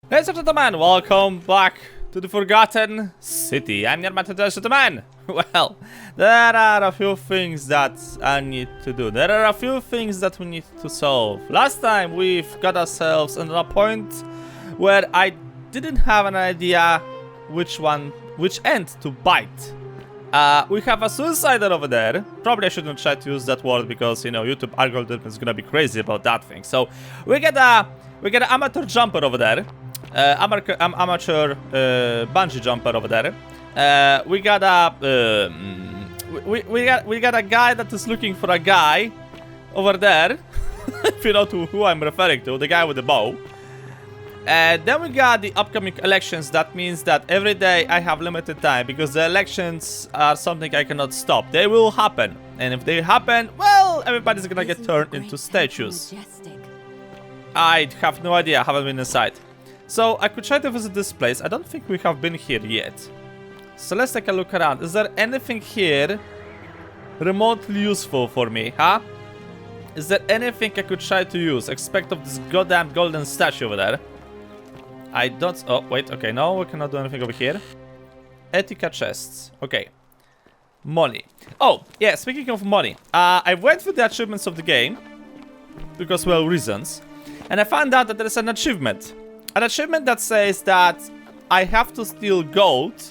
Ladies and gentlemen, welcome back to the Forgotten City. I'm Neodyinamite, gentlemen. Well, there are a few things that I need to do. There are a few things that we need to solve. Last time we've got ourselves at a point where I didn't have an idea which end to bite. We have a suicider over there. Probably I shouldn't try to use that word because, you know, YouTube algorithm is gonna be crazy about that thing. So we get an amateur jumper over there. Amateur bungee jumper over there. We got a guy that is looking for a guy over there. If you know to who I'm referring to, the guy with the bow. Then we got the upcoming elections. That means that every day I have limited time because the elections are something I cannot stop. They will happen, and if they happen, well, everybody's gonna get turned into statues. I have no idea. I haven't been inside. So I could try to visit this place. I don't think we have been here yet. So let's take a look around. Is there anything here remotely useful for me, huh? Is there anything I could try to use? Except of this goddamn golden statue over there. I don't... Oh, wait. Okay, no, we cannot do anything over here. Etika chests. Okay. Money. Oh, yeah, speaking of money. I went through the achievements of the game. Because, well, reasons. And I found out that there is an achievement. An achievement that says that I have to steal gold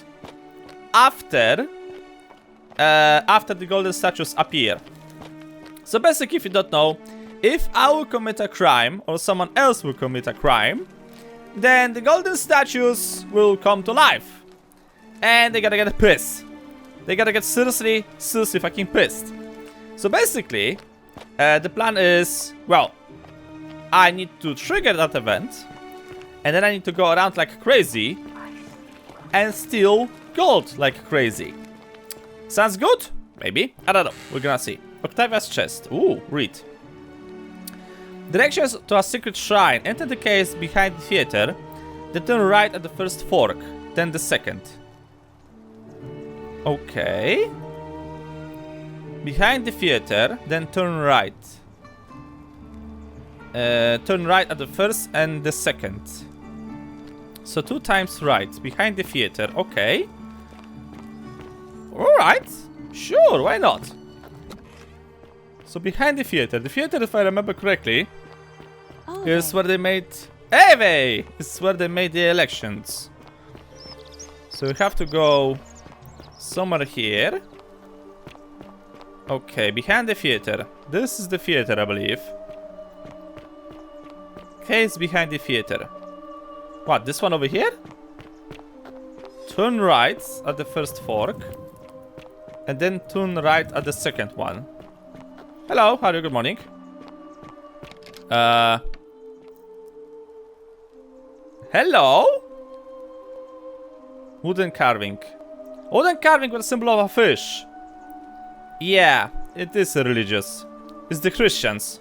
after the golden statues appear. So basically, if you don't know, if I will commit a crime or someone else will commit a crime, then the golden statues will come to life. And they gotta get pissed. They gotta get seriously fucking pissed. So basically, the plan is, well, I need to trigger that event. And then I need to go around like crazy and steal gold like crazy. Sounds good? Maybe. I don't know. We're gonna see. Octavia's chest. Ooh, read. Directions to a secret shrine. Enter the case behind the theater. Then turn right at the first fork. Then the second. Okay. Behind the theater. Then turn right. Turn right at the first and the second. So 2 times right. Behind the theater. Okay. Alright. Sure, why not? So behind the theater. The theater, if I remember correctly, is where they made... Eve! Is where they made the elections. So we have to go somewhere here. Okay, behind the theater. This is the theater, I believe. Okay, it's behind the theater. What, this one over here? Turn right at the first fork. And then turn right at the second one. Hello, how are you? Good morning. Hello? Wooden carving. Wooden carving with a symbol of a fish. Yeah, it is religious. It's the Christians.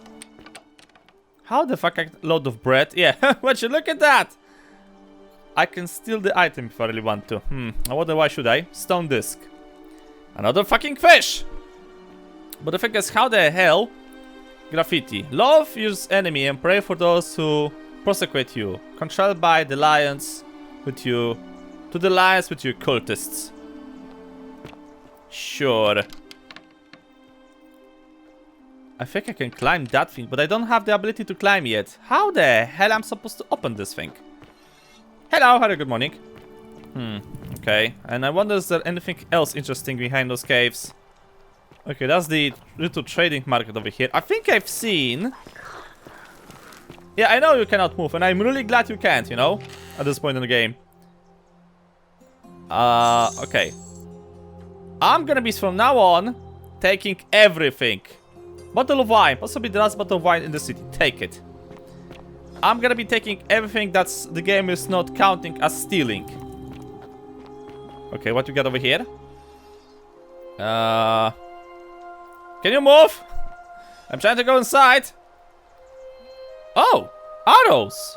How the fuck a load of bread? Yeah, would you look at that? I can steal the item if I really want to. I wonder why should I? Stone disc. Another fucking fish! But the thing is, how the hell? Graffiti. Love your enemy and pray for those who prosecute you. Controlled by the lions with you. To the lions with your cultists. Sure. I think I can climb that thing, but I don't have the ability to climb yet. How the hell am I supposed to open this thing? Hello, hello, good morning. Okay. And I wonder, is there anything else interesting behind those caves? Okay, that's the little trading market over here. I think I've seen... Yeah, I know you cannot move, and I'm really glad you can't, you know? At this point in the game. Okay. I'm gonna be, from now on, taking everything. Bottle of wine, possibly the last bottle of wine in the city. Take it. I'm gonna be taking everything that's the game is not counting as stealing. Okay, what we got over here? Can you move? I'm trying to go inside. Oh, arrows.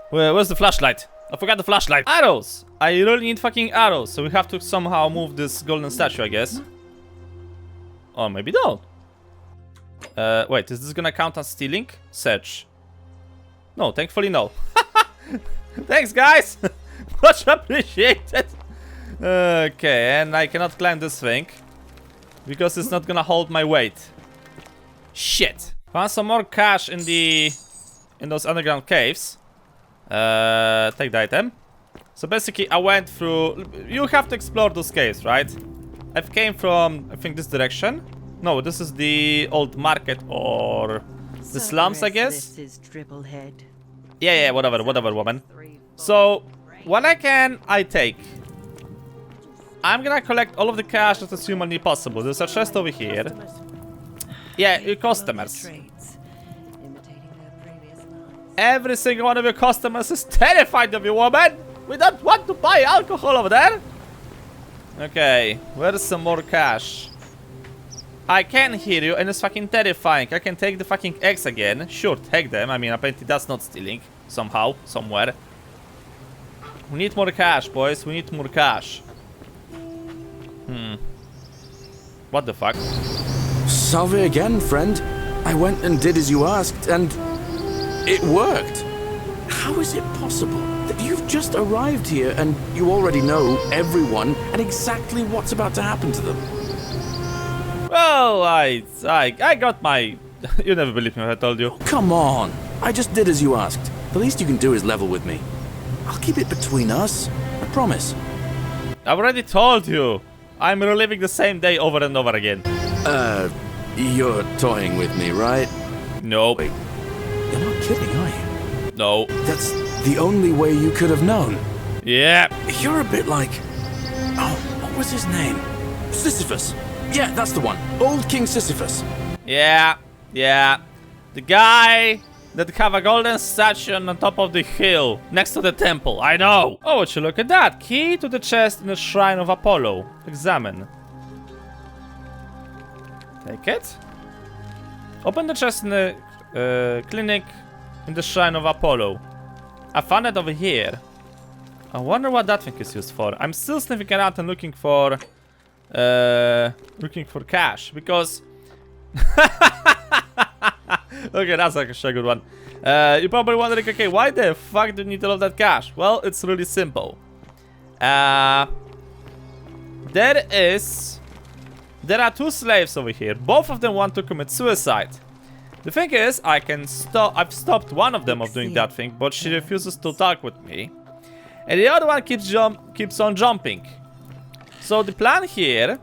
Where's the flashlight? I forgot the flashlight. Arrows. I really need fucking arrows, so we have to somehow move this golden statue, I guess. Or maybe don't. Wait, is this gonna count as stealing? Search. No, thankfully no. Thanks, guys. Much appreciated. Okay, and I cannot climb this thing because it's not gonna hold my weight. Shit. Found some more cash in those underground caves. Take the item. So basically, I went through. You have to explore those caves, right? I came from, I think, this direction. No, this is the old market or the slums, I guess. Yeah, whatever, woman. So, what I take. I'm gonna collect all of the cash that is humanly possible. There's a chest over here. Yeah, your customers. Every single one of your customers is terrified of you, woman. We don't want to buy alcohol over there. Okay, where's some more cash? I can hear you and it's fucking terrifying. I can take the fucking eggs again. Sure, take them. I mean, apparently that's not stealing. Somehow, somewhere. We need more cash, boys. We need more cash. What the fuck? Salve again, friend. I went and did as you asked, and it worked. How is it possible that you've just arrived here and you already know everyone and exactly what's about to happen to them? Well, I got my... You never believe me when I told you. Oh, come on. I just did as you asked. The least you can do is level with me. I'll keep it between us. I promise. I've already told you. I'm reliving the same day over and over again. You're toying with me, right? Nope. Wait, you're not kidding, are you? No. That's the only way you could have known. Yeah. You're a bit like... Oh, what was his name? Sisyphus. Yeah, that's the one. Old King Sisyphus. Yeah. The guy that have a golden statue on top of the hill next to the temple. I know. Oh, would you look at that? Key to the chest in the shrine of Apollo. Examine. Take it. Open the chest in the clinic in the shrine of Apollo. I found it over here. I wonder what that thing is used for. I'm still sniffing around and looking for cash because okay, that's actually a good one. You're probably wondering, okay, why the fuck do you need all of that cash? Well, it's really simple. There are two slaves over here. Both of them want to commit suicide. The thing is, I've stopped one of them of doing that thing, but she refuses to talk with me. And the other one keeps on jumping. So the plan here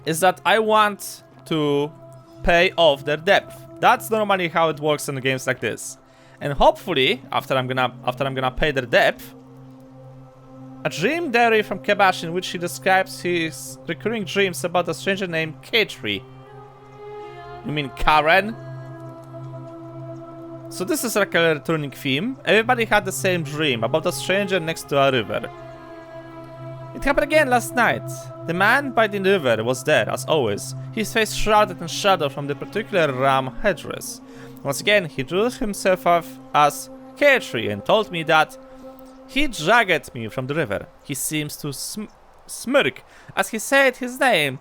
is that I want to pay off their debt. That's normally how it works in games like this. And hopefully, after I'm gonna pay their debt, a dream diary from Kebash in which he describes his recurring dreams about a stranger named Katri. You mean Karen? So this is like a returning theme. Everybody had the same dream about a stranger next to a river. It happened again last night. The man by the river was there, as always, his face shrouded in shadow from the particular ram headdress. Once again, he drew himself off as Katri and told me that he dragged me from the river. He seems to smirk as he said his name,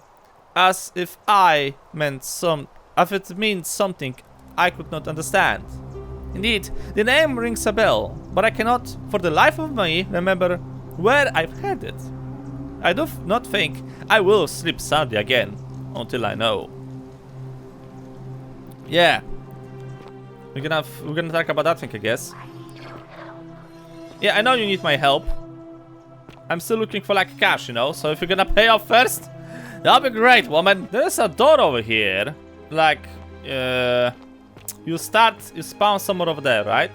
as if it means something I could not understand. Indeed, the name rings a bell, but I cannot, for the life of me, remember where I've heard it. I do not think I will sleep soundly again until I know. Yeah, we're gonna talk about that thing, I guess. Yeah, I know you need my help. I'm still looking for like cash, you know. So if you're gonna pay off first, that'll be great, woman. There's a door over here. Like, you spawn somewhere over there, right?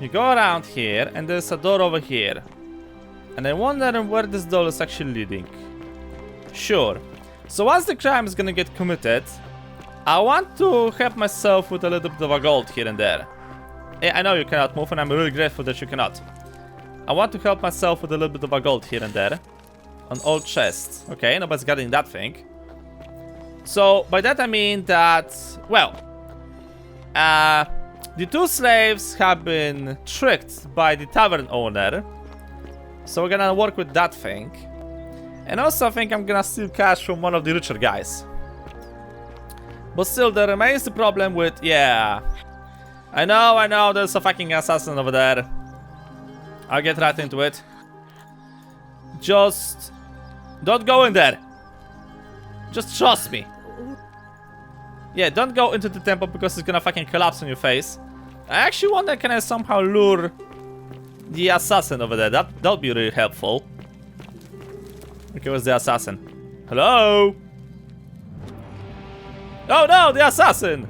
You go around here, and there's a door over here. And I wonder where this door is actually leading. Sure. So once the crime is gonna get committed, I want to help myself with a little bit of a gold here and there. I know you cannot move, and I'm really grateful that you cannot. I want to help myself with a little bit of a gold here and there. An old chest. Okay, nobody's getting that thing. So, by that I mean that, well, the two slaves have been tricked by the tavern owner. So we're gonna work with that thing. And also I think I'm gonna steal cash from one of the richer guys. But still, there remains the problem with, yeah. I know, there's a fucking assassin over there. I'll get right into it. Just don't go in there. Just trust me. Yeah, don't go into the temple because it's gonna fucking collapse on your face. I actually wonder, can I somehow lure the assassin over there? That'll be really helpful. Okay, where's the assassin? Hello? Oh no, the assassin!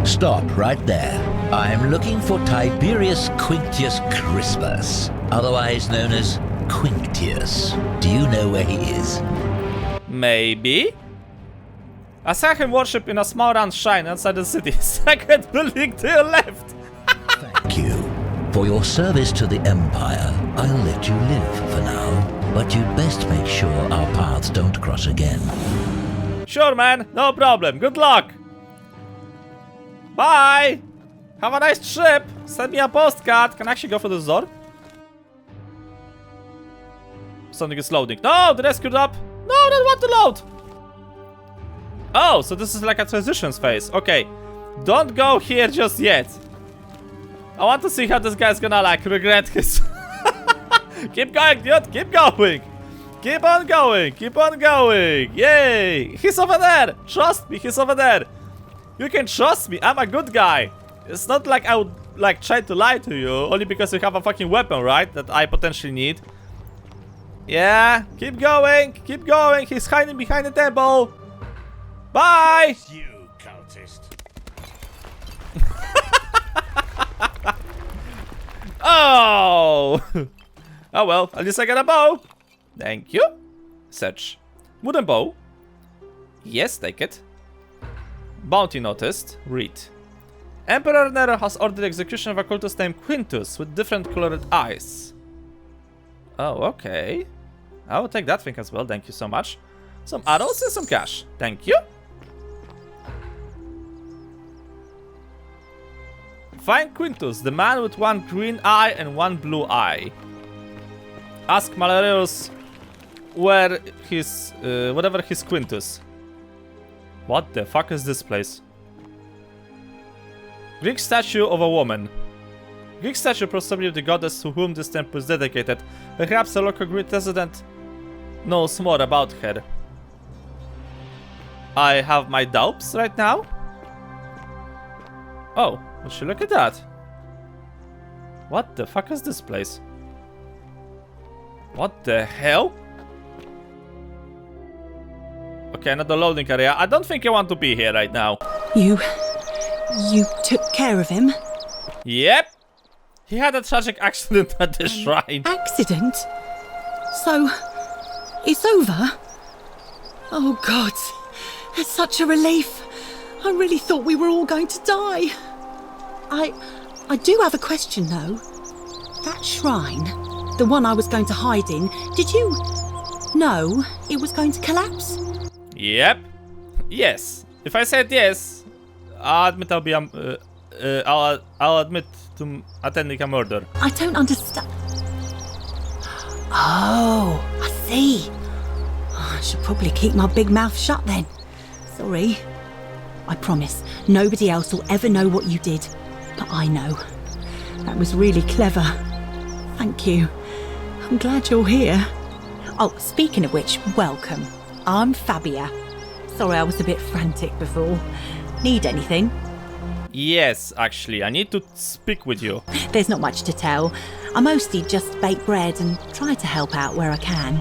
Stop right there. I'm looking for Tiberius Quinctius Crispus, otherwise known as Quinctius. Do you know where he is? Maybe? I saw him worship in a small round shrine outside the city. Second building to your left. Thank you. For your service to the Empire, I'll let you live for now. But you'd best make sure our paths don't cross again. Sure, man. No problem. Good luck. Bye. Have a nice trip. Send me a postcard. Can I actually go for this door? Something is loading. No, the rescue drop. No, I don't want to load. Oh, so this is like a transition phase. Okay. Don't go here just yet. I want to see how this guy's gonna like regret his... Keep going, dude. Keep going. Keep on going. Keep on going. Yay. He's over there. Trust me, he's over there. You can trust me. I'm a good guy. It's not like I would like try to lie to you only because you have a fucking weapon, right? That I potentially need. Yeah. Keep going. Keep going. He's hiding behind the temple. Bye. You cultist. Oh. Oh well, at least I got a bow. Thank you. Search. Wooden bow. Yes, take it. Bounty noticed. Read. Emperor Nero has ordered execution of a cultist named Quintus with different colored eyes. Oh, okay. I will take that thing as well, thank you so much. Some arrows and some cash. Thank you. Find Quintus, the man with one green eye and one blue eye. Ask Malarius where his, whatever his Quintus. What the fuck is this place? Greek statue of a woman. Greek statue possibly of the goddess to whom this temple is dedicated. Perhaps a local Greek resident knows more about her. I have my doubts right now. Oh, would you look at that? What the fuck is this place? What the hell? Okay, another loading area. I don't think I want to be here right now. You took care of him? Yep. He had a tragic accident at the shrine. Accident? So, it's over? Oh God, it's such a relief. I really thought we were all going to die. I do have a question though. That shrine, the one I was going to hide in, did you know it was going to collapse? Yep. Yes. If I said yes, I'll admit I'll admit to attending a murder. I don't understand. Oh, I see. I should probably keep my big mouth shut then. Sorry. I promise, nobody else will ever know what you did. But I know. That was really clever. Thank you. I'm glad you're here. Oh, speaking of which, welcome. I'm Fabia. Sorry I was a bit frantic before. Need anything? Yes, actually, I need to speak with you. There's not much to tell. I mostly just bake bread and try to help out where I can.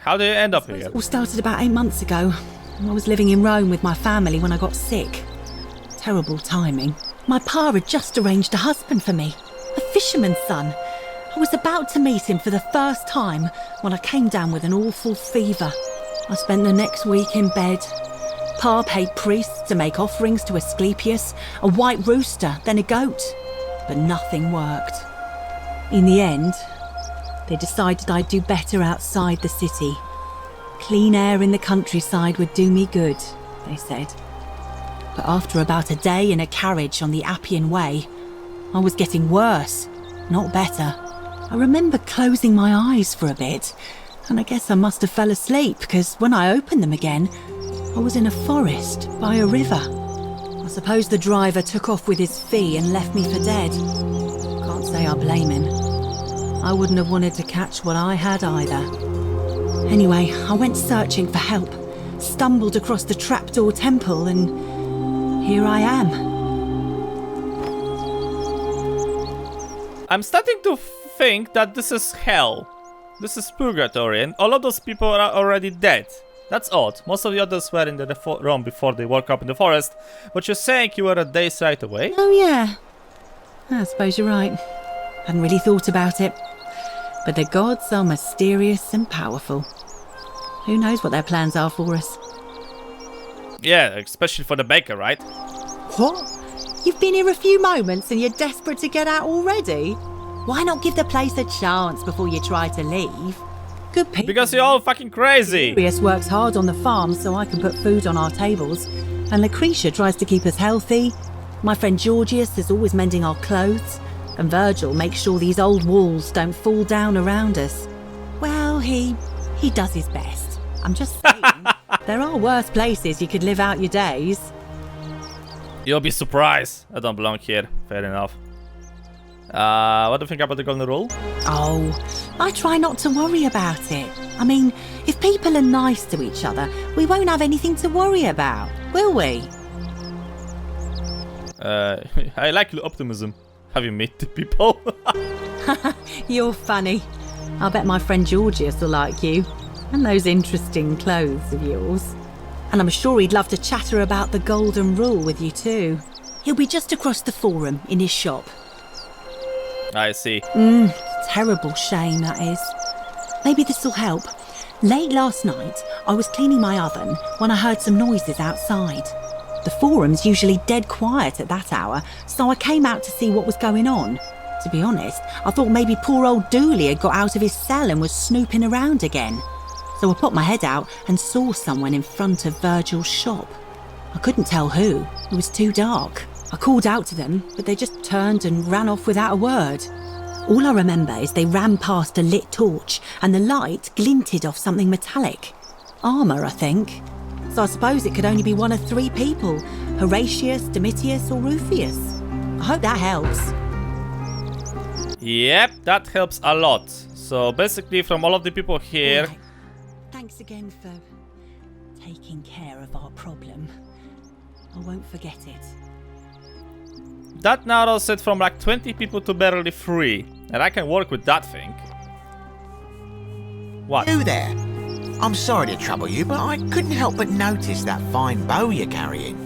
How did you end up here? It all started about 8 months ago. I was living in Rome with my family when I got sick. Terrible timing. My pa had just arranged a husband for me. A fisherman's son. I was about to meet him for the first time when I came down with an awful fever. I spent the next week in bed. Pa paid priests to make offerings to Asclepius, a white rooster, then a goat. But nothing worked. In the end, they decided I'd do better outside the city. Clean air in the countryside would do me good, they said. But after about a day in a carriage on the Appian Way, I was getting worse, not better. I remember closing my eyes for a bit, and I guess I must have fell asleep because when I opened them again, I was in a forest by a river. I suppose the driver took off with his fee and left me for dead. Can't say I blame him. I wouldn't have wanted to catch what I had either. Anyway, I went searching for help, stumbled across the trapdoor temple, and here I am. I'm starting to think that this is hell. This is purgatory, and all of those people are already dead. That's odd. Most of the others were in the room before they woke up in the forest, but you're saying you were a days right away? Oh yeah, I suppose you're right. Hadn't really thought about it. But the gods are mysterious and powerful. Who knows what their plans are for us? Yeah, especially for the baker, right? What? You've been here a few moments and you're desperate to get out already? Why not give the place a chance before you try to leave? Good people. Because you're all fucking crazy! Lucretia works hard on the farm so I can put food on our tables. And Lucretia tries to keep us healthy. My friend Georgius is always mending our clothes. And Virgil makes sure these old walls don't fall down around us. Well, he does his best. I'm just saying, there are worse places you could live out your days. You'll be surprised. I don't belong here. Fair enough. What do you think about the golden rule? Oh, I try not to worry about it. I mean, if people are nice to each other, we won't have anything to worry about, will we? I like your optimism. Have you met the people? You're funny. I'll bet my friend Georgius will like you. And those interesting clothes of yours. And I'm sure he'd love to chatter about the golden rule with you too. He'll be just across the forum in his shop. I see. Terrible shame, that is. Maybe this'll help. Late last night, I was cleaning my oven when I heard some noises outside. The forum's usually dead quiet at that hour, so I came out to see what was going on. To be honest, I thought maybe poor old Dooley had got out of his cell and was snooping around again. So I put my head out and saw someone in front of Virgil's shop. I couldn't tell who. It was too dark. I called out to them, but they just turned and ran off without a word. All I remember is they ran past a lit torch and the light glinted off something metallic. Armour, I think. So I suppose it could only be one of three people. Horatius, Domitius or Rufius. I hope that helps. Yep, that helps a lot. So basically from all of the people here... Right. Thanks again for taking care of our problem. I won't forget it. That narrows it from like 20 people to barely 3. And I can work with that thing. What? You there? I'm sorry to trouble you, but I couldn't help but notice that fine bow you're carrying.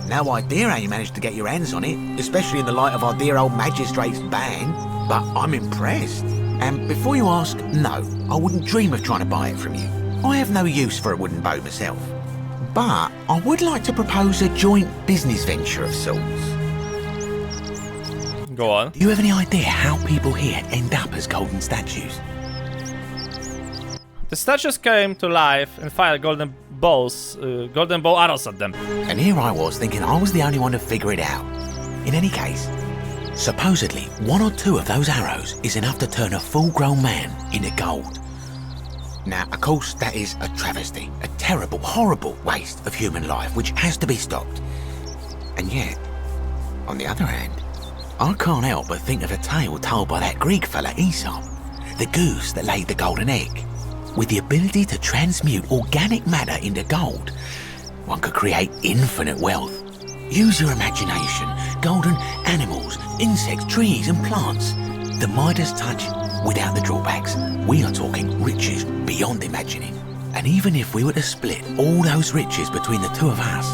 No idea how you managed to get your hands on it, especially in the light of our dear old magistrate's ban, but I'm impressed. And before you ask, no, I wouldn't dream of trying to buy it from you. I have no use for a wooden bow myself. But I would like to propose a joint business venture of sorts. Go on. Do you have any idea how people here end up as golden statues? The statues came to life and fired golden bow arrows at them. And here I was thinking I was the only one to figure it out. In any case, supposedly 1 or 2 of those arrows is enough to turn a full-grown man into gold. Now, of course, that is a travesty, a terrible, horrible waste of human life which has to be stopped. And yet, on the other hand, I can't help but think of a tale told by that Greek fella Aesop, the goose that laid the golden egg. With the ability to transmute organic matter into gold, one could create infinite wealth. Use your imagination, golden animals, insects, trees and plants. The Midas touch without the drawbacks. We are talking riches beyond imagining. And even if we were to split all those riches between the 2 of us,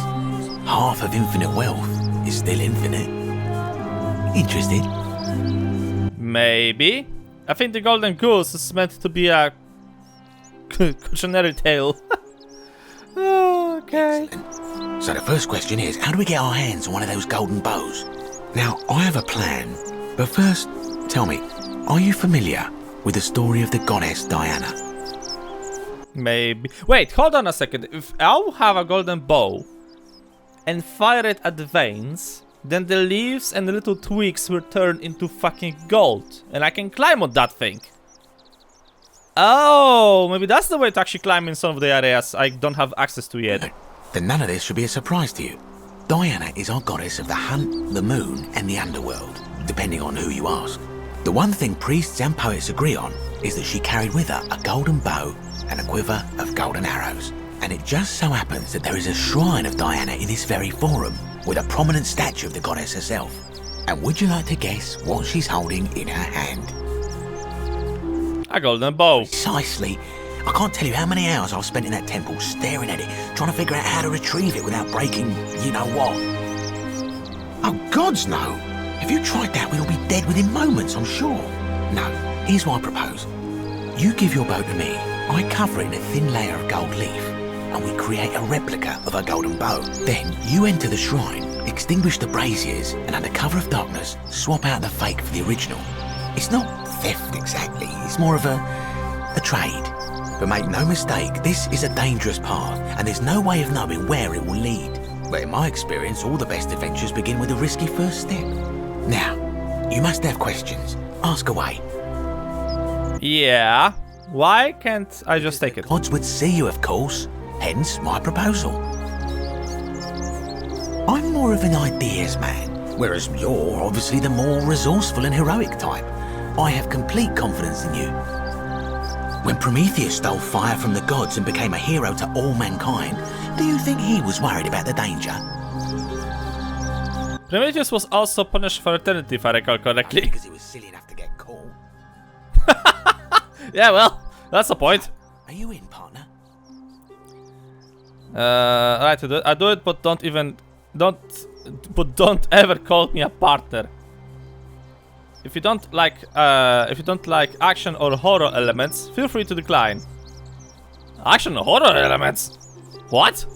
half of infinite wealth is still infinite. Interested? Maybe. I think the golden goose is meant to be a cautionary tale. Oh, okay. Excellent. So the first question is, how do we get our hands on one of those golden bows? Now, I have a plan, but first, tell me, are you familiar with the story of the goddess Diana? Maybe. Wait, hold on a second. If I'll have a golden bow and fire it at the veins, then the leaves and the little twigs will turn into fucking gold. And I can climb on that thing. Oh, maybe that's the way to actually climb in some of the areas I don't have access to yet. Then none of this should be a surprise to you. Diana is our goddess of the hunt, the moon, and the underworld, depending on who you ask. The one thing priests and poets agree on is that she carried with her a golden bow and a quiver of golden arrows. And it just so happens that there is a shrine of Diana in this very forum with a prominent statue of the goddess herself. And would you like to guess what she's holding in her hand? A golden bow. Precisely. I can't tell you how many hours I've spent in that temple staring at it, trying to figure out how to retrieve it without breaking you-know-what. Oh, gods, no. If you tried that, we'll be dead within moments, I'm sure. No, here's what I propose. You give your bow to me, I cover it in a thin layer of gold leaf, and we create a replica of a golden bow. Then you enter the shrine, extinguish the braziers, and under cover of darkness, swap out the fake for the original. It's not theft exactly, it's more of a trade. But make no mistake, this is a dangerous path, and there's no way of knowing where it will lead. But in my experience, all the best adventures begin with a risky first step. Now, you must have questions. Ask away. Yeah. Why can't I just take it? Gods would see you, of course. Hence my proposal. I'm more of an ideas man, whereas you're obviously the more resourceful and heroic type. I have complete confidence in you. When Prometheus stole fire from the gods and became a hero to all mankind, do you think he was worried about the danger? Prometheus was also punished for eternity, if I recall correctly. Because he was silly enough to get caught. Yeah, well, that's the point. Are you in, partner? Right, I do it, but don't ever call me a partner. If you don't like action or horror elements, feel free to decline. Action or horror elements? What?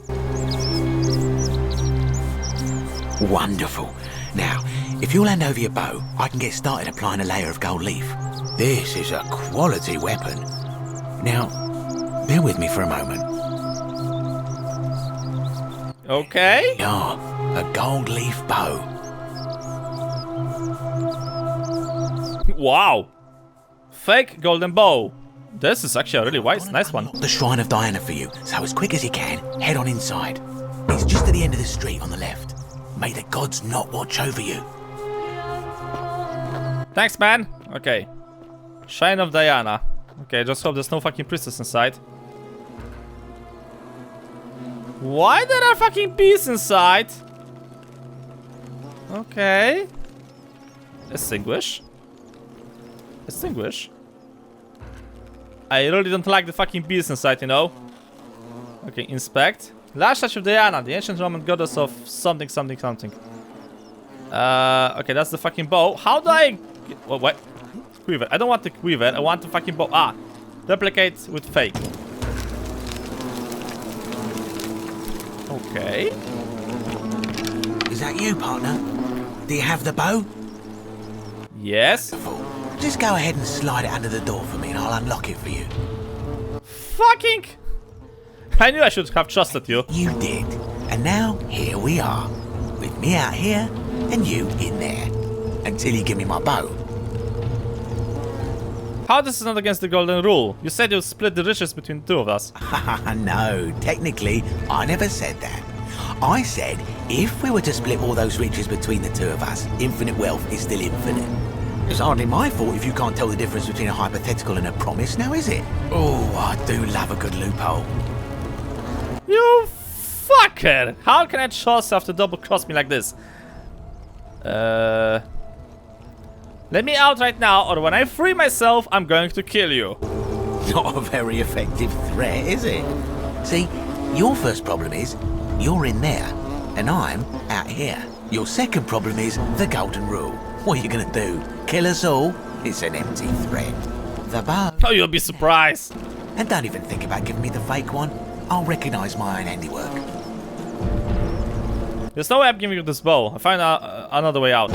Wonderful. Now, if you'll hand over your bow, I can get started applying a layer of gold leaf. This is a quality weapon. Now, bear with me for a moment. Okay. Ah, a gold leaf bow. Wow. Fake golden bow. This is actually a really nice one. The Shrine of Diana for you, so as quick as you can, head on inside. It's just at the end of the street on the left. May the gods not watch over you. Thanks, man. Okay. Shrine of Diana. Okay, just hope there's no fucking priestess inside. Why there are fucking bees inside? Okay. Extinguish. Extinguish. I really don't like the fucking bees inside, you know. Okay, inspect. Large statue of Diana, the ancient Roman goddess of something. Okay, that's the fucking bow. How do I... What? Quiver. I don't want the quiver. I want the fucking bow. Ah. Replicate with fake. Okay. Is that you, partner? Do you have the bow? Yes. Just go ahead and slide it under the door for me and I'll unlock it for you. Fucking... I knew I should have trusted you. You did. And now, here we are. With me out here and you in there. Until you give me my bow. How this is not against the golden rule? You said you'd split the riches between the two of us. No, technically, I never said that. I said, if we were to split all those riches between the two of us, infinite wealth is still infinite. It's hardly my fault if you can't tell the difference between a hypothetical and a promise, now is it? Oh, I do love a good loophole. You fucker! How can I trust you after double cross me like this? Let me out right now, or when I free myself, I'm going to kill you. Not a very effective threat, is it? See, your first problem is, you're in there, and I'm out here. Your second problem is the golden rule. What are you gonna do? Kill us all? It's an empty threat. The bow. Oh, you'll be surprised. And don't even think about giving me the fake one. I'll recognise my own handiwork. There's no way I'm giving you this bow. I find another way out.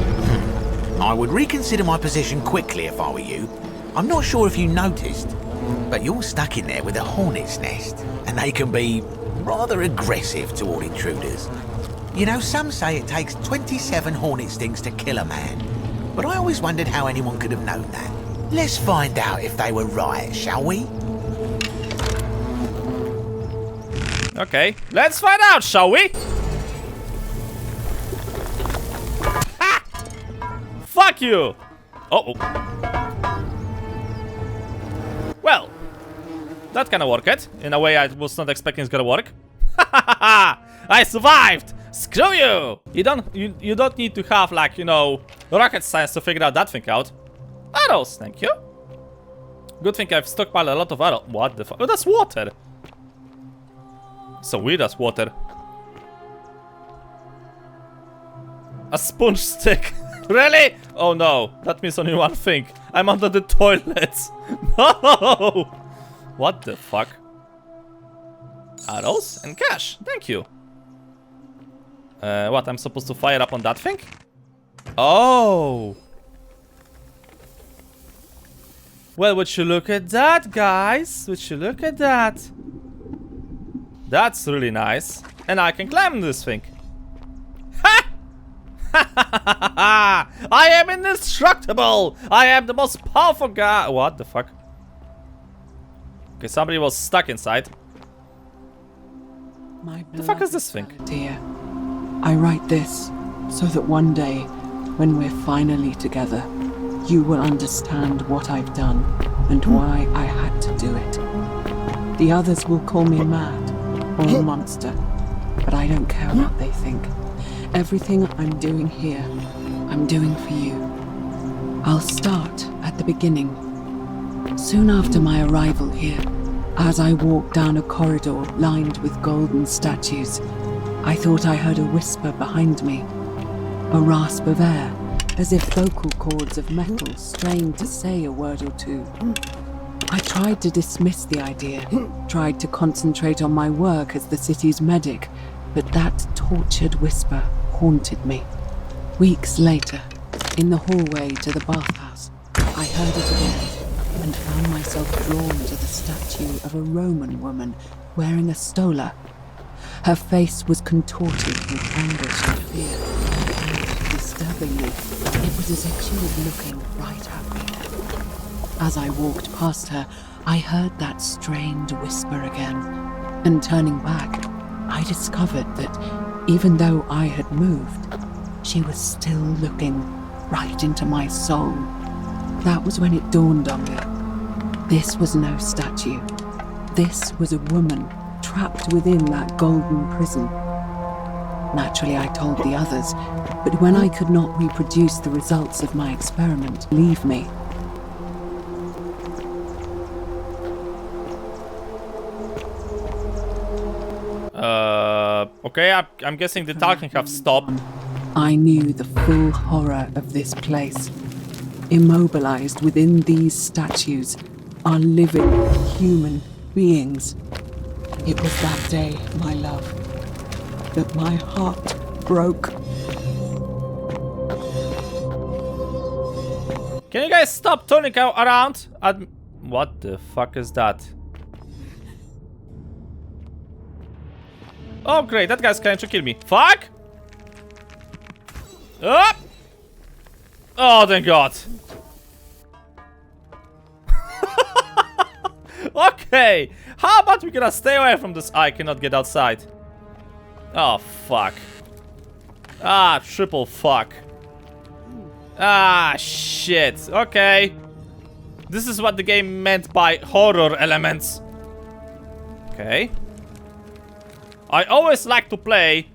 I would reconsider my position quickly if I were you. I'm not sure if you noticed, but you're stuck in there with a hornet's nest, and they can be rather aggressive toward intruders. You know, some say it takes 27 hornet stings to kill a man, but I always wondered how anyone could have known that. Let's find out if they were right, shall we? Okay, let's find out, shall we? Ha! Fuck you! Uh-oh. Well, that kind of worked. In a way I was not expecting it's gonna work. I survived! Screw you! You don't need to have, like, you know, rocket science to figure out that thing out. Arrows, thank you. Good thing I've stockpiled a lot of arrows. What the fuck? Oh, that's water. So weird as water. A sponge stick. Really? Oh no, that means only one thing. I'm under the toilet. No! What the fuck? Arrows and cash. Thank you. What, I'm supposed to fire up on that thing? Oh! Well, would you look at that, guys? Would you look at that? That's really nice. And I can climb this thing. Ha! I am indestructible! I am the most powerful guy. What the fuck? Okay, somebody was stuck inside. What the fuck is this thing? Dear, I write this so that one day, when we're finally together, you will understand what I've done and why I had to do it. The others will call me mad or a monster, but I don't care what they think. Everything I'm doing here, I'm doing for you. I'll start at the beginning. Soon after my arrival here, as I walked down a corridor lined with golden statues, I thought I heard a whisper behind me, a rasp of air, as if vocal cords of metal strained to say a word or two. I tried to dismiss the idea, tried to concentrate on my work as the city's medic, but that tortured whisper haunted me. Weeks later, in the hallway to the bathhouse, I heard it again and found myself drawn to the statue of a Roman woman wearing a stola. Her face was contorted with anguish and fear, and disturbingly, it was as if she was looking right at me. As I walked past her, I heard that strained whisper again, and turning back, I discovered that even though I had moved, she was still looking right into my soul. That was when it dawned on me. This was no statue. This was a woman trapped within that golden prison. Naturally, I told the others, but when I could not reproduce the results of my experiment, leave me. Okay, I'm guessing the talking have stopped. I knew the full horror of this place. Immobilized within these statues are living human beings. It was that day, my love, that my heart broke. Can you guys stop turning around? What the fuck is that? Oh great, that guy's trying to kill me. Fuck! Up! Oh, thank God. Okay, how about we gonna stay away from this? I cannot get outside. Oh, fuck. Ah, triple fuck. Ah, shit. Okay. This is what the game meant by horror elements. Okay. I always like to play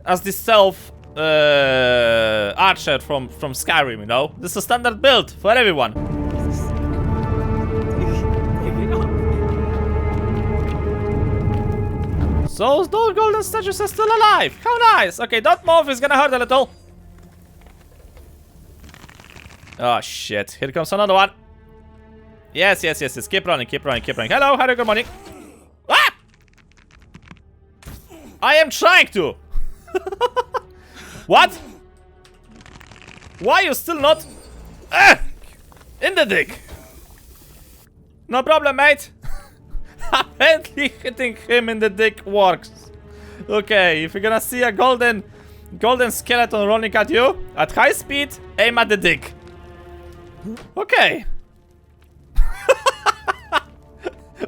as the stealth archer from Skyrim, you know? This is a standard build for everyone. So those golden statues are still alive. How nice. Okay, don't move. It's gonna hurt a little. Oh, shit. Here comes another one. Yes, yes, yes, yes. Keep running, keep running, keep running. Hello, hello, good morning. Ah! I am trying to. What? Why are you still not in the dick? No problem, mate. Apparently hitting him in the dick works. Okay, if you're gonna see a golden skeleton running at you at high speed, aim at the dick. Okay.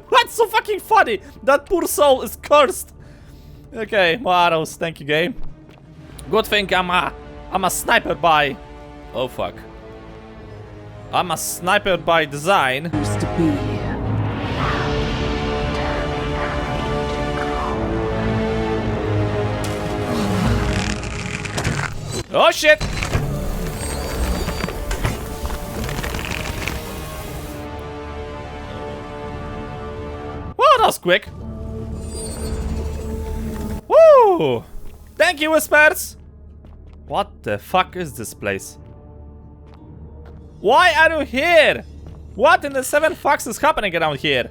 What's so fucking funny? That poor soul is cursed. Okay, more arrows, thank you, game. Good thing I'm a sniper by. Oh fuck. I'm a sniper by design. Used to be here. Oh shit! Whoa, that was quick. Woo! Thank you, Whispers! What the fuck is this place? Why are you here? What in the 7 fucks is happening around here?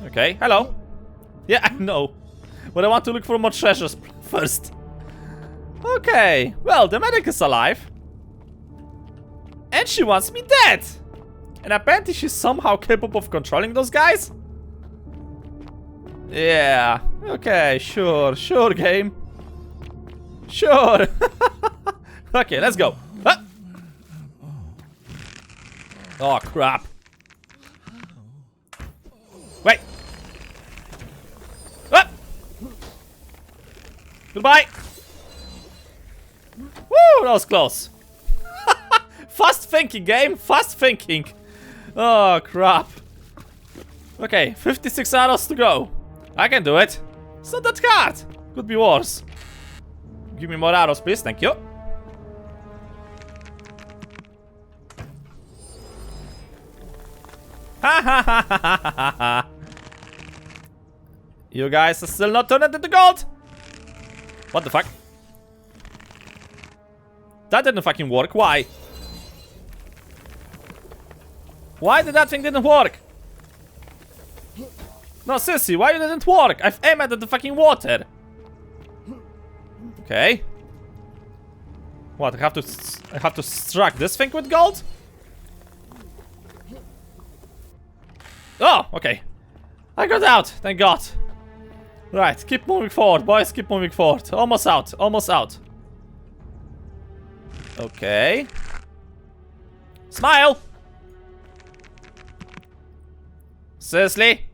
Okay, hello. Yeah, I know. But I want to look for more treasures first. Okay, well, the medic is alive. And she wants me dead. And apparently she's somehow capable of controlling those guys. Yeah, okay, sure, game. Sure. Okay, let's go. Ah. Oh, crap. Wait. Ah. Goodbye. Woo, that was close. Fast thinking, game. Fast thinking. Oh, crap. Okay, 56 arrows to go. I can do it. It's not that hard. Could be worse. Give me more arrows, please. Thank you. Ha ha ha ha ha ha ha. You guys are still not turned into gold. What the fuck? That didn't fucking work. Why? Why did that thing didn't work? No, seriously, why did it didn't work? I've aimed at the fucking water. Okay. What? I have to strike this thing with gold? Oh, okay. I got out. Thank God. Right, keep moving forward, boys. Keep moving forward. Almost out. Almost out. Okay. Smile. Seriously?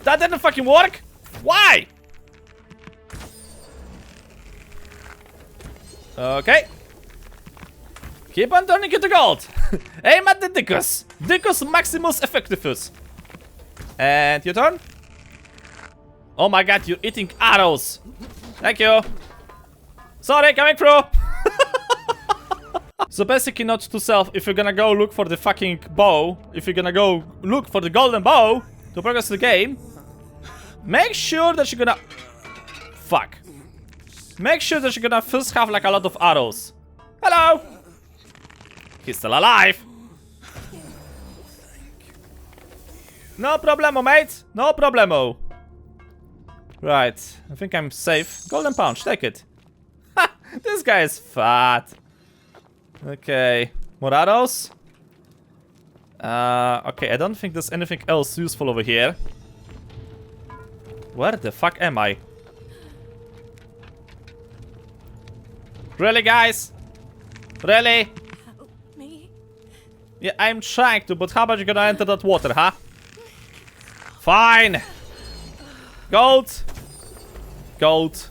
That didn't fucking work? Why? Okay. Keep on turning into gold. Aim at the Dickus. Dickus Maximus Effectivus. And your turn. Oh my god, you're eating arrows. Thank you. Sorry, coming through. So basically, note to self, if you're gonna go look for the fucking bow, if you're gonna go look for the golden bow to progress the game, make sure that you're gonna... Fuck. Make sure that you're gonna first have like a lot of arrows. Hello! He's still alive. No problemo, mate. No problemo. Right. I think I'm safe. Golden punch. Take it. Ha! This guy is fat. Okay. More arrows. Okay. I don't think there's anything else useful over here. Where the fuck am I? Really, guys? Really? Help me. Yeah, I'm trying to, but how about you gonna enter that water, huh? Fine. Gold. Gold.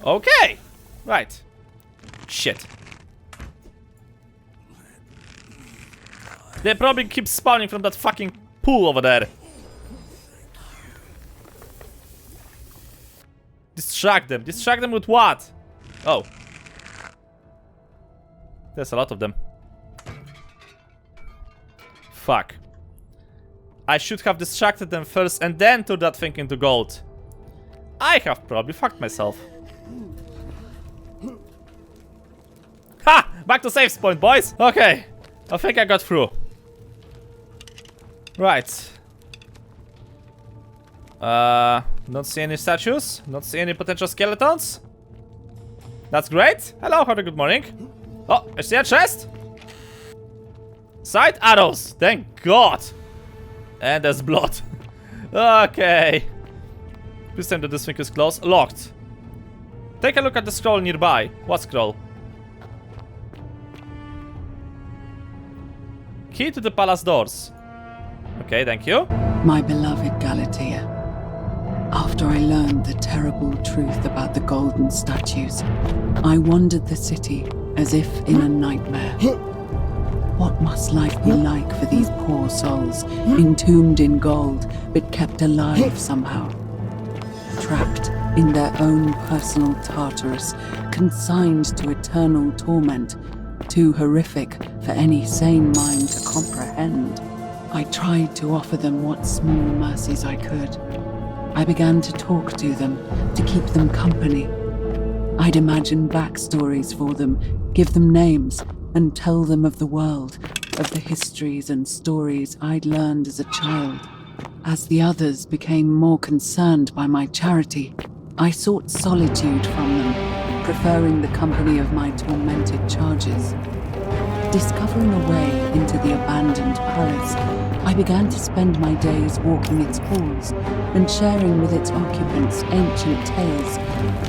Okay. Right. Shit. They probably keep spawning from that fucking pool over there. Distract them. Distract them with what? Oh. There's a lot of them. Fuck. I should have distracted them first and then turned that thing into gold. I have probably fucked myself. Ha! Back to safe point, boys. Okay. I think I got through. Right. Not see any statues. Not see any potential skeletons. That's great. Hello, have a good morning. Oh, I see a chest. Side arrows. Thank God. And there's blood. Okay. Please tell me that this thing is closed. Locked. Take a look at the scroll nearby. What scroll? Key to the palace doors. Okay, thank you. My beloved Galatea, after I learned the terrible truth about the golden statues, I wandered the city, as if in a nightmare. What must life be like for these poor souls, entombed in gold, but kept alive somehow? Trapped in their own personal Tartarus, consigned to eternal torment, too horrific for any sane mind to comprehend. I tried to offer them what small mercies I could. I began to talk to them, to keep them company. I'd imagine backstories for them, give them names, and tell them of the world, of the histories and stories I'd learned as a child. As the others became more concerned by my charity, I sought solitude from them, preferring the company of my tormented charges. Discovering a way into the abandoned palace, I began to spend my days walking its halls and sharing with its occupants ancient tales,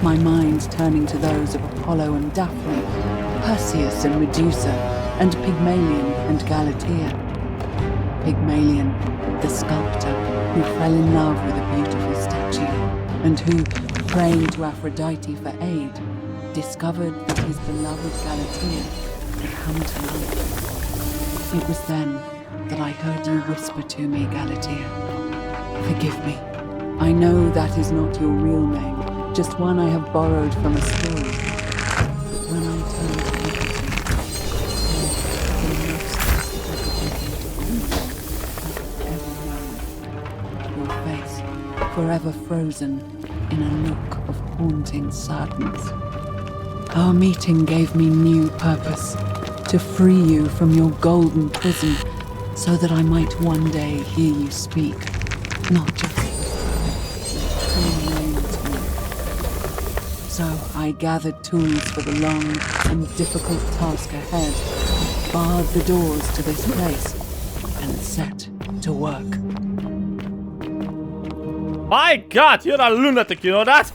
my mind turning to those of Apollo and Daphne, Perseus and Medusa, and Pygmalion and Galatea. Pygmalion, the sculptor who fell in love with a beautiful statue, and who, praying to Aphrodite for aid, discovered that his beloved Galatea had come to life. It was then that I heard you whisper to me, Galatea. Forgive me. I know that is not your real name, just one I have borrowed from a story. But when I turned to look at you, the most that I could your face, forever frozen in a nook of haunting sadness. Our meeting gave me new purpose, to free you from your golden prison, so that I might one day hear you speak, not just your name to me. So I gathered tools for the long and difficult task ahead, barred the doors to this place, and set to work. My god, you're a lunatic, you know that?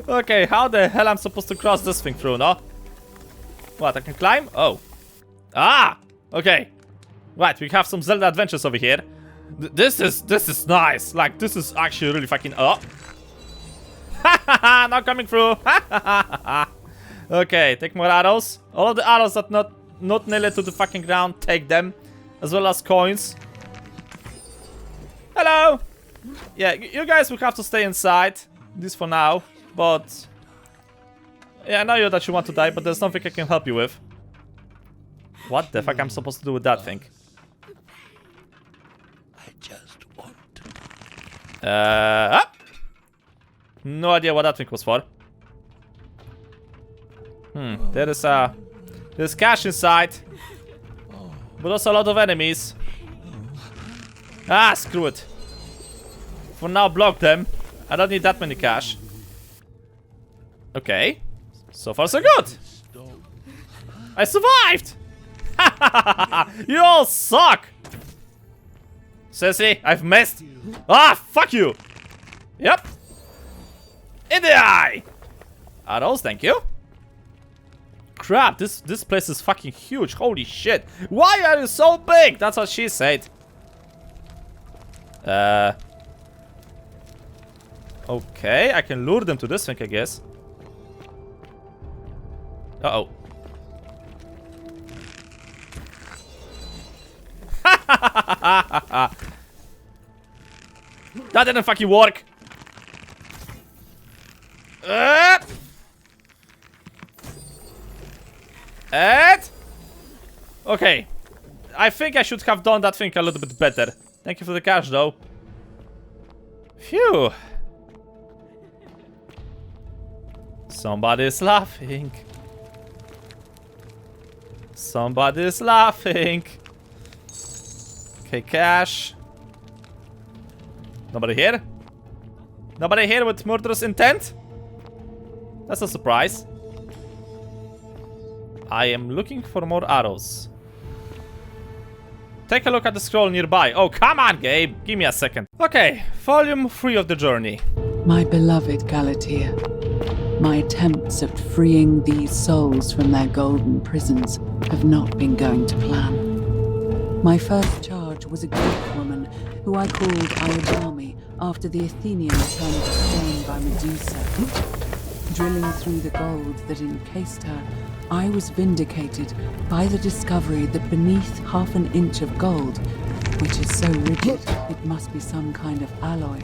Okay, how the hell I'm supposed to cross this thing through, no? What, I can climb? Oh. Ah! Okay. Right, we have some Zelda adventures over here. This is nice. Like, this is actually really fucking... Oh. Not coming through. Okay, take more arrows. All of the arrows that not nailed to the fucking ground, take them. As well as coins. Hello! Yeah, you guys will have to stay inside. This for now. But... yeah, I know that you want to die, but there's nothing I can help you with. What the fuck I'm supposed to do with that thing? I just want no idea what that thing was for. There's cash inside. But also a lot of enemies. Ah, screw it. For now, block them. I don't need that many cash. Okay. So far, so good. I survived! You all suck! Seriously, I've missed. Ah, fuck you! Yep. In the eye! Arrows, thank you. Crap, this place is fucking huge. Holy shit. Why are you so big? That's what she said. Okay, I can lure them to this thing, I guess. Uh-oh. That didn't fucking work. Okay. I think I should have done that thing a little bit better. Thank you for the cash, though. Phew. Somebody's laughing. Somebody's laughing. Okay, cash. Nobody here? Nobody here with murderous intent? That's a surprise. I am looking for more arrows. Take a look at the scroll nearby. Oh, come on, Gabe. Give me a second. Okay, volume 3 of the journey. My beloved Galatea, my attempts at freeing these souls from their golden prisons have not been going to plan. My first charge was a Greek woman who I called Iodame after the Athenians turned to stone by Medusa. Drilling through the gold that encased her, I was vindicated by the discovery that beneath half an inch of gold, which is so rigid it must be some kind of alloy,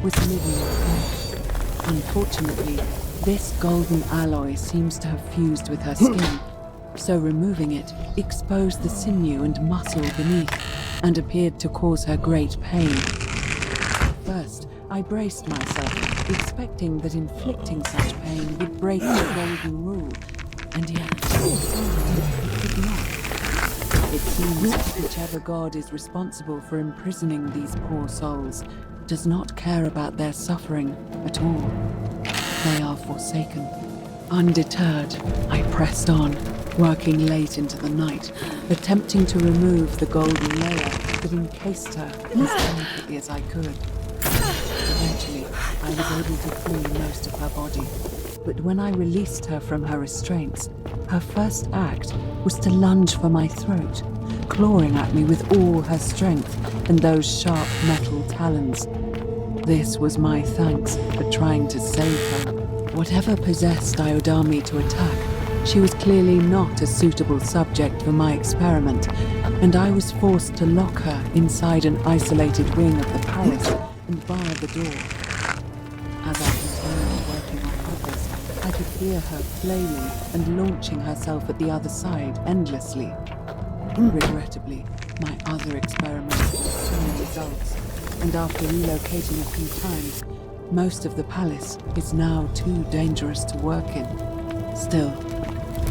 was living flesh. Unfortunately, this golden alloy seems to have fused with her skin, so removing it exposed the sinew and muscle beneath and appeared to cause her great pain. First, I braced myself, expecting that inflicting such pain would break the golden rule, and yet it did not. It seems that whichever god is responsible for imprisoning these poor souls does not care about their suffering at all. They are forsaken. Undeterred, I pressed on, working late into the night, attempting to remove the golden layer that encased her as delicately as I could. Eventually, I was able to free most of her body, but when I released her from her restraints, her first act was to lunge for my throat, clawing at me with all her strength and those sharp metal talons. This was my thanks for trying to save her. Whatever possessed Iodami to attack, she was clearly not a suitable subject for my experiment, and I was forced to lock her inside an isolated wing of the palace and bar the door. As I continued working on others, I could hear her flailing and launching herself at the other side endlessly. Regrettably, my other experiments had no results, and after relocating a few times, most of the palace is now too dangerous to work in. Still,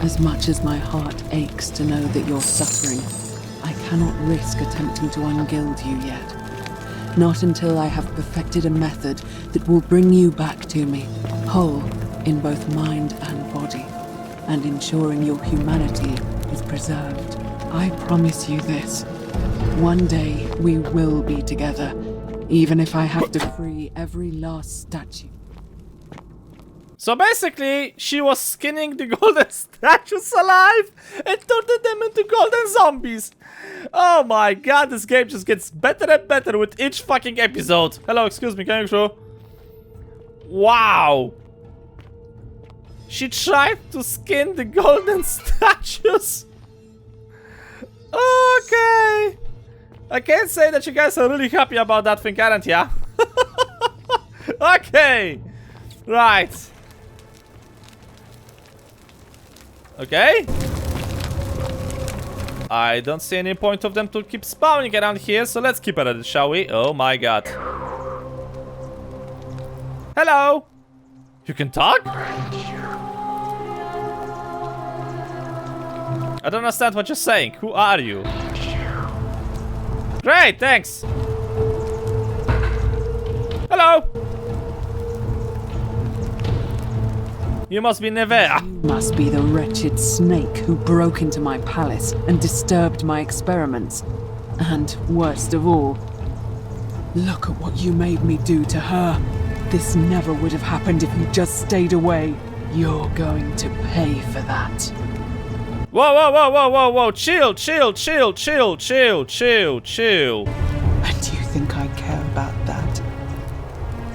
as much as my heart aches to know that you're suffering, I cannot risk attempting to ungild you yet. Not until I have perfected a method that will bring you back to me, whole in both mind and body, and ensuring your humanity is preserved. I promise you this. One day we will be together, even if I have to free every last statue. So basically, she was skinning the golden statues alive and turned them into golden zombies. Oh my god, this game just gets better and better with each fucking episode. Hello, excuse me, can you show? Wow. She tried to skin the golden statues. Okay. I can't say that you guys are really happy about that thing, aren't ya? Okay. Right. Okay. I don't see any point of them to keep spawning around here, so let's keep at it, shall we? Oh my god. Hello. You can talk? I don't understand what you're saying. Who are you? Great, thanks. Hello. You must be Naevia. You must be the wretched snake who broke into my palace and disturbed my experiments. And worst of all, look at what you made me do to her. This never would have happened if you just stayed away. You're going to pay for that. Whoa, whoa, whoa, whoa, whoa, whoa. Chill, chill, chill, chill, chill, chill, chill. And do you think I care about that?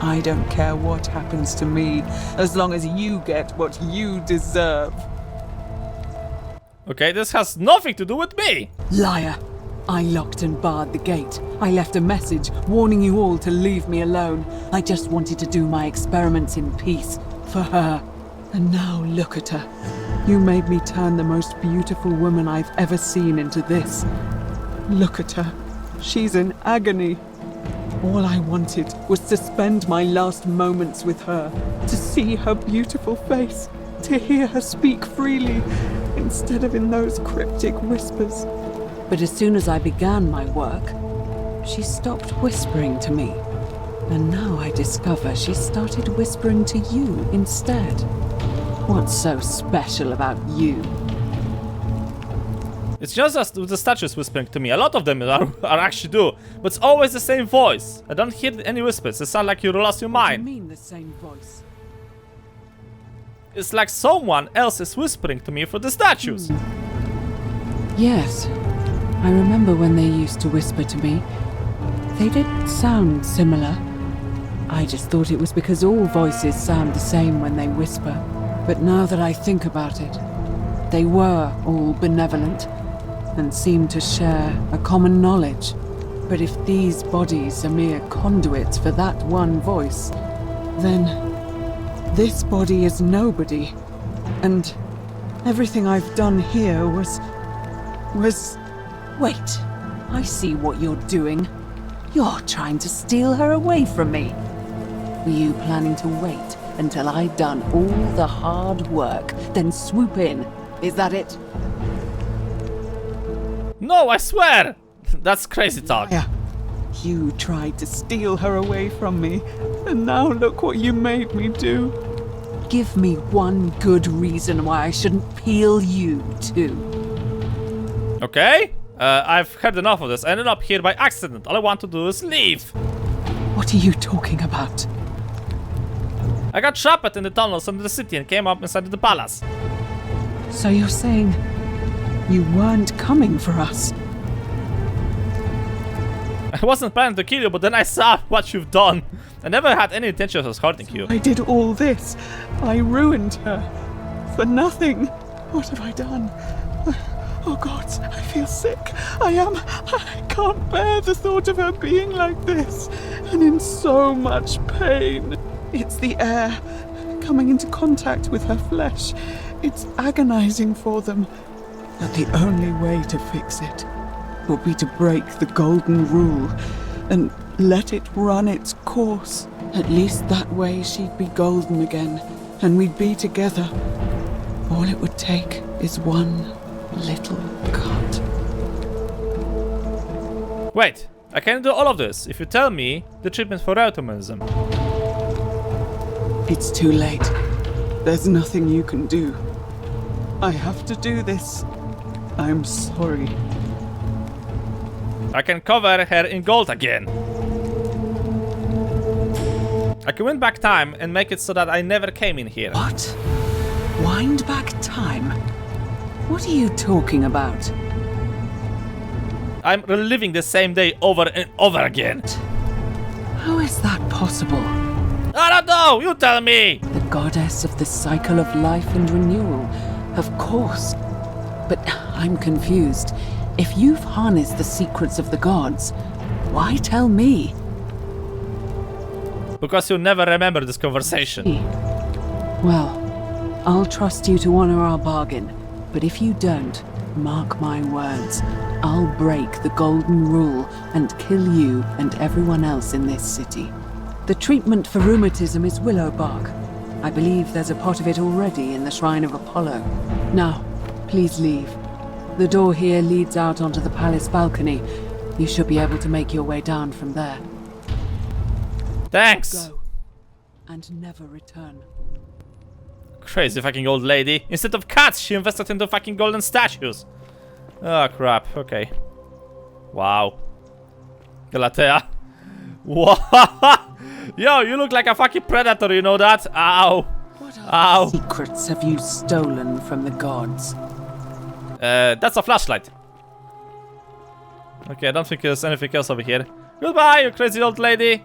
I don't care what happens to me, as long as you get what you deserve. Okay, this has nothing to do with me. Liar! I locked and barred the gate. I left a message warning you all to leave me alone. I just wanted to do my experiments in peace, for her. And now look at her. You made me turn the most beautiful woman I've ever seen into this. Look at her. She's in agony. All I wanted was to spend my last moments with her, to see her beautiful face, to hear her speak freely, instead of in those cryptic whispers. But as soon as I began my work, she stopped whispering to me. And now I discover she started whispering to you instead. What's so special about you? It's just as the statues whispering to me. A lot of them are actually do. But it's always the same voice. I don't hear any whispers. It sounds like you lost your mind. What do you mean the same voice? It's like someone else is whispering to me for the statues. Yes. I remember when they used to whisper to me. They did sound similar. I just thought it was because all voices sound the same when they whisper. But now that I think about it, they were all benevolent and seemed to share a common knowledge. But if these bodies are mere conduits for that one voice, then this body is nobody. And everything I've done here was... Wait, I see what you're doing. You're trying to steal her away from me. Were you planning to wait until I'd done all the hard work, then swoop in? Is that it? No, I swear! That's crazy talk. Yeah. You tried to steal her away from me, and now look what you made me do. Give me one good reason why I shouldn't peel you too. Okay, I've heard enough of this. I ended up here by accident. All I want to do is leave. What are you talking about? I got trapped in the tunnels under the city and came up inside the palace. So you're saying you weren't coming for us? I wasn't planning to kill you, but then I saw what you've done. I never had any intention of hurting you. I did all this. I ruined her. For nothing. What have I done? Oh God, I feel sick. I can't bear the thought of her being like this. And in so much pain. It's the air coming into contact with her flesh. It's agonizing for them. But the only way to fix it will be to break the golden rule and let it run its course. At least that way she'd be golden again, and we'd be together. All it would take is one little cut. Wait, I can do all of this if you tell me the treatment for automatism. It's too late. There's nothing you can do. I have to do this. I'm sorry. I can cover her in gold again. I can wind back time and make it so that I never came in here. What? Wind back time? What are you talking about? I'm reliving the same day over and over again. How is that possible? I don't know, you tell me! The goddess of the cycle of life and renewal, of course. But I'm confused. If you've harnessed the secrets of the gods, why tell me? Because you'll never remember this conversation. Well, I'll trust you to honor our bargain. But if you don't, mark my words, I'll break the golden rule and kill you and everyone else in this city. The treatment for rheumatism is willow bark. I believe there's a pot of it already in the Shrine of Apollo. Now, please leave. The door here leads out onto the palace balcony. You should be able to make your way down from there. Thanks! Go, and never return. Crazy fucking old lady. Instead of cats, she invested into fucking golden statues. Oh crap, okay. Wow. Galatea. Wow. Yo, you look like a fucking predator, you know that? Ow. Ow. Secrets have you stolen from the gods? That's a flashlight. Okay, I don't think there's anything else over here. Goodbye, you crazy old lady.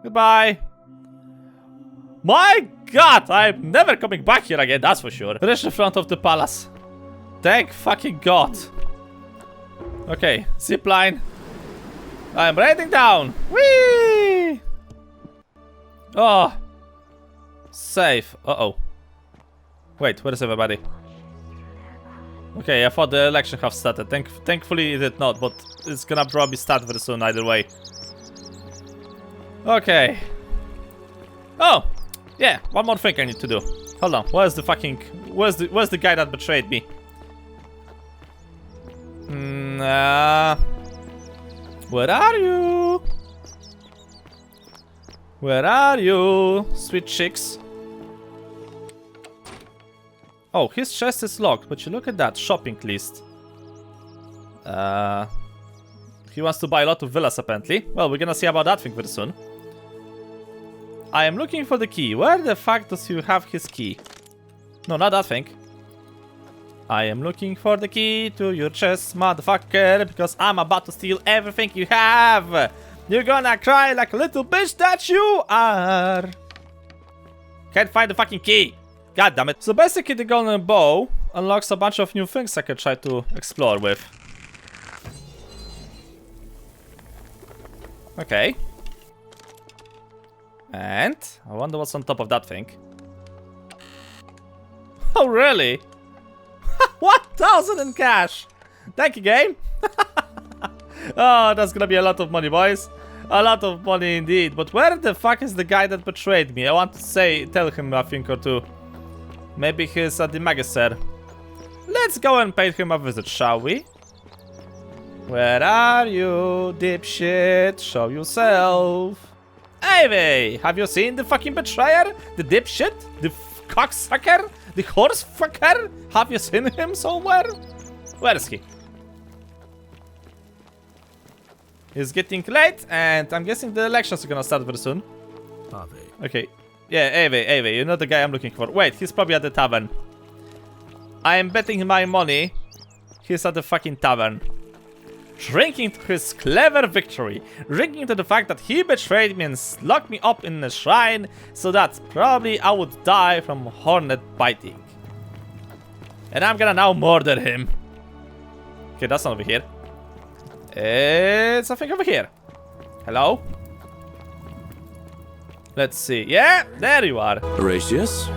Goodbye. My god, I'm never coming back here again, that's for sure. Reach the front of the palace. Thank fucking god. Okay, zipline. I'm riding down. Whee! Oh. Safe. Uh-oh. Wait, where is everybody? Okay, I thought the election have started. Thankfully it did not, but it's gonna probably start very soon either way. Okay. Oh! Yeah, one more thing I need to do. Hold on, where's the fucking... Where's the guy that betrayed me? Where are you? Where are you, sweet chicks? Oh, his chest is locked, but you look at that shopping list. He wants to buy a lot of villas, apparently. Well, we're gonna see about that thing very soon. I am looking for the key. Where the fuck does he have his key? No, not that thing. I am looking for the key to your chest, motherfucker, because I'm about to steal everything you have. You're gonna cry like a little bitch that you are. Can't find the fucking key. God damn it. So basically the golden bow unlocks a bunch of new things I could try to explore with. Okay. And I wonder what's on top of that thing. Oh, really? 1,000 in cash. Thank you, game. Oh, that's gonna be a lot of money, boys. A lot of money indeed. But where the fuck is the guy that betrayed me? I want to tell him a thing or two. Maybe he's at the Magister. Let's go and pay him a visit, shall we? Where are you, dipshit? Show yourself. Hey, have you seen the fucking betrayer? The dipshit? The cocksucker? The horse fucker? Have you seen him somewhere? Where is he? It's getting late, and I'm guessing the elections are gonna start very soon. Okay. Yeah, Ave, you're not the guy I'm looking for. Wait, he's probably at the tavern. I am betting my money he's at the fucking tavern. Drinking to his clever victory. Drinking to the fact that he betrayed me and locked me up in a shrine, so that probably I would die from hornet biting. And I'm gonna now murder him. Okay, that's not over here. It's something over here. Hello? Let's see. Yeah, there you are. Horatius?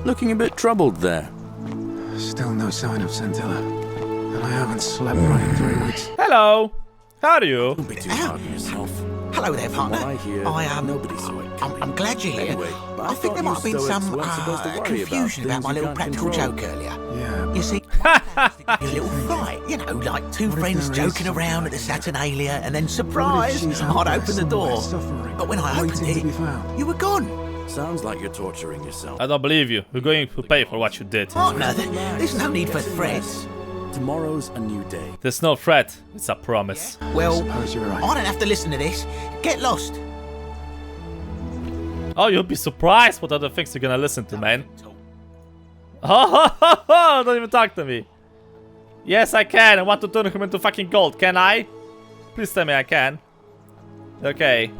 Looking a bit troubled there. Still no sign of Centilla. And I haven't slept right in 3 weeks. Hello. How are you? Don't be too hard on yourself. Hello there, partner. From what I hear, nobody saw it. I'm glad you're here. Anyway, I think there might have been some confusion about my little practical joke earlier. Yeah. You see, a little fight, you know, like two friends joking around at the Saturnalia, and then surprise, I'd open the door. But when I opened it, you were gone. Sounds like you're torturing yourself. I don't believe you. You're going to pay for what you did. Partner, there's no need for threats. Tomorrow's a new day. There's no threat. It's a promise. Well, Suppose you're right. I don't have to listen to this. Get lost. Oh, you'll be surprised what other things you're gonna listen to, man. Oh, don't even talk to me. Yes, I can. I want to turn him into fucking gold. Can I? Please tell me I can. Okay.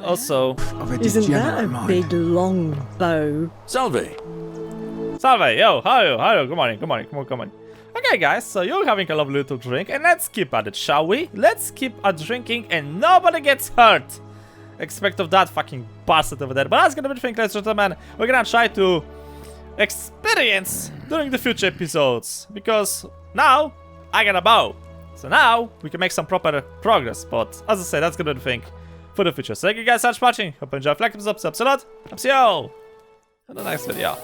Also, Isn't that a big long bow? Salve. Salve, yo, how are you? How are you? Good morning, good morning, come on. Okay, guys, so you're having a lovely little drink, and let's keep at it, shall we? Let's keep at drinking, and nobody gets hurt. Expect of that fucking bastard over there. But that's gonna be the thing, ladies and gentlemen. We're gonna try to experience during the future episodes, because now I got a bow. So now we can make some proper progress. But as I said, that's gonna be the thing for the future. So thank you guys so much for watching. Hope you enjoyed. Like, thumbs up, subs a lot. I'll see you all in the next video.